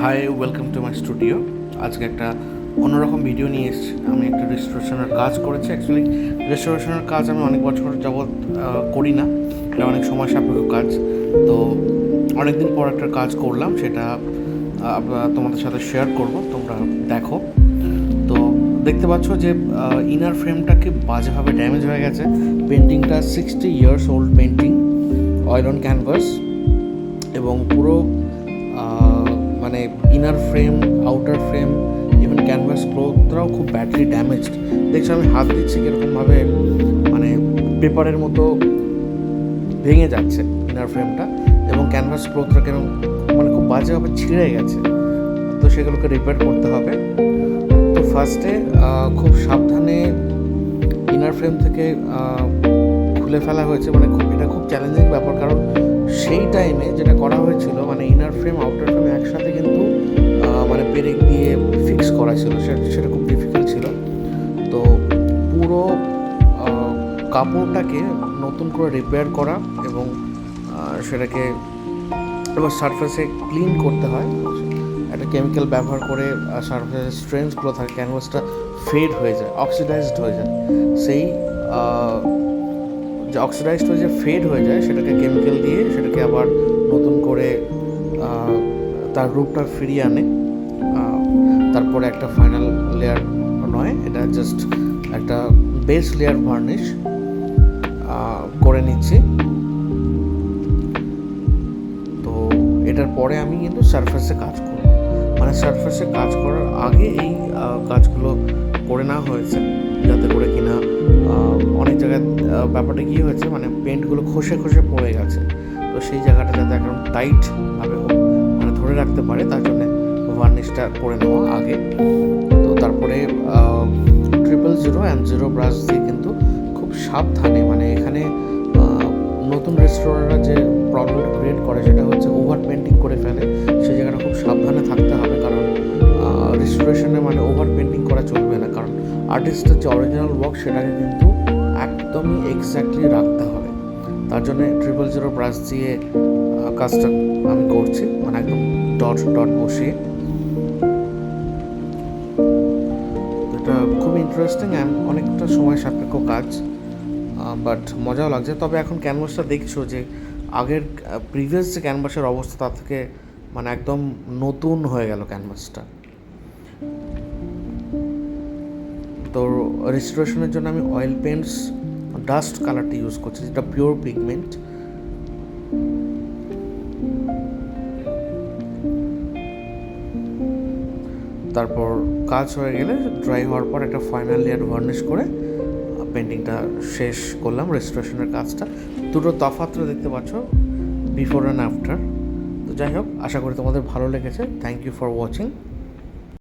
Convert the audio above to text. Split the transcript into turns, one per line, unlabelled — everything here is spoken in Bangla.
High, welcome to my studio. আজকে একটা অন্যরকম ভিডিও নিয়ে এসেছি। আমি একটা রেস্টোরেশনের কাজ করেছি। অ্যাকচুয়ালি রেস্টোরেশনের কাজ আমি অনেক বছর যাবৎ করি না, এটা অনেক সময় সাপেক্ষ কাজ। তো অনেকদিন পর একটা কাজ করলাম, সেটা তোমাদের সাথে শেয়ার করব, তোমরা দেখো। তো দেখতে পাচ্ছ যে ইনার ফ্রেমটাকে বাজেভাবে ড্যামেজ হয়ে গেছে। পেন্টিংটা 60 years old painting, oil on canvas, এবং পুরো মানে inner frame, outer frame, even canvas ক্লোথটাও খুব ব্যাডলি ড্যামেজড। দেখছো আমি হাত দিচ্ছি কীরকমভাবে মানে পেপারের মতো ভেঙে যাচ্ছে ইনার ফ্রেমটা, এবং ক্যানভাস ক্লোথটা কেন মানে খুব বাজেভাবে ছিঁড়ে গেছে। তো সেগুলোকে রিপেয়ার করতে হবে। তো ফার্স্টে খুব সাবধানে ইনার ফ্রেম থেকে খুলে ফেলা হয়েছে। মানে এটা খুব চ্যালেঞ্জিং ব্যাপার, কারণ সেই টাইমে যেটা করা হয়েছিল মানে ইনার ফ্রেম আউটার ফ্রেম একসাথে কিন্তু মানে পেরেক দিয়ে ফিক্স করা ছিল, সেটা খুব ডিফিকাল্ট ছিল। তো পুরো কাপড়টাকে নতুন করে রিপেয়ার করা এবং সেটাকে এবার সারফেসে ক্লিন করতে হয়। একটা কেমিক্যাল ব্যবহার করে সারফেসের স্ট্রেন্থগুলো থাকে, ক্যানভাসটা ফেড হয়ে যায়, অক্সিডাইজড হয়ে যায়। সেই যে অক্সিডাইজড হয়ে যে ফেড হয়ে যায়, সেটাকে কেমিক্যাল দিয়ে সেটাকে আবার নতুন করে তার রূপটা ফিরিয়ে আনে। তারপরে একটা ফাইনাল লেয়ার নয়, এটা জাস্ট একটা বেস লেয়ার ভার্নিশ করে নিচ্ছি। তো এটার পরে আমি কিন্তু সারফেসে কাজ করব। মানে সারফেসে কাজ করার আগে এই কাজগুলো করে নেওয়া হয়েছে, যাতে করে কিনা অনেক জায়গায় ব্যাপারটা কী হয়েছে মানে পেন্টগুলো খসে খসে পড়ে গেছে। তো সেই জায়গাটা যাতে একদম টাইটভাবে হোক, মানে ধরে রাখতে পারে, তার জন্য ভার্নিশটা করে নেওয়া আগে। তো তারপরে 000 and 0 ব্রাশ দিয়ে কিন্তু খুব সাবধানে, মানে এখানে নতুন রেস্টোরেন্টরা যে প্রবলেমটা ক্রিয়েট করে সেটা হচ্ছে ওভার পেন্টিং করে ফেলে। সেই জায়গাটা খুব সাবধানে থাকতে হবে, কারণ রেস্টোরেশনে মানে ওভার পেন্টিং করা চলবে না, কারণ আর্টিস্টের যে অরিজিনাল ওয়ার্ক সেটাকে কিন্তু একদমই এক্স্যাক্টলি রাখতে হবে। তার জন্য 000 ব্রাশ দিয়ে কাজটা আমি করছি, মানে একদম ডট ডট বসিয়ে। এটা খুব ইন্টারেস্টিং অ্যান্ড অনেকটা সময় সাপেক্ষ কাজ, বাট মজাও লাগছে। তবে এখন ক্যানভাসটা দেখছো যে আগের প্রিভিয়াস যে ক্যানভাসের অবস্থা তার থেকে মানে একদম নতুন হয়ে গেল ক্যানভাসটা। তো রেস্টোরেশনের জন্য আমি অয়েল পেন্টস ডাস্ট কালারটা ইউজ করছি, যেটা পিওর পিগমেন্ট। তারপর কাজ হয়ে গেলে ড্রাই হওয়ার পর একটা ফাইনাল লেয়ার ভার্নিশ করে পেন্টিংটা শেষ করলাম, রেস্টোরেশনের কাজটা। দুটো তফাৎটা দেখতে পাচ্ছ, বিফোর অ্যান্ড আফটার। তো যাই হোক, আশা করি তোমাদের ভালো লেগেছে। Thank you for watching.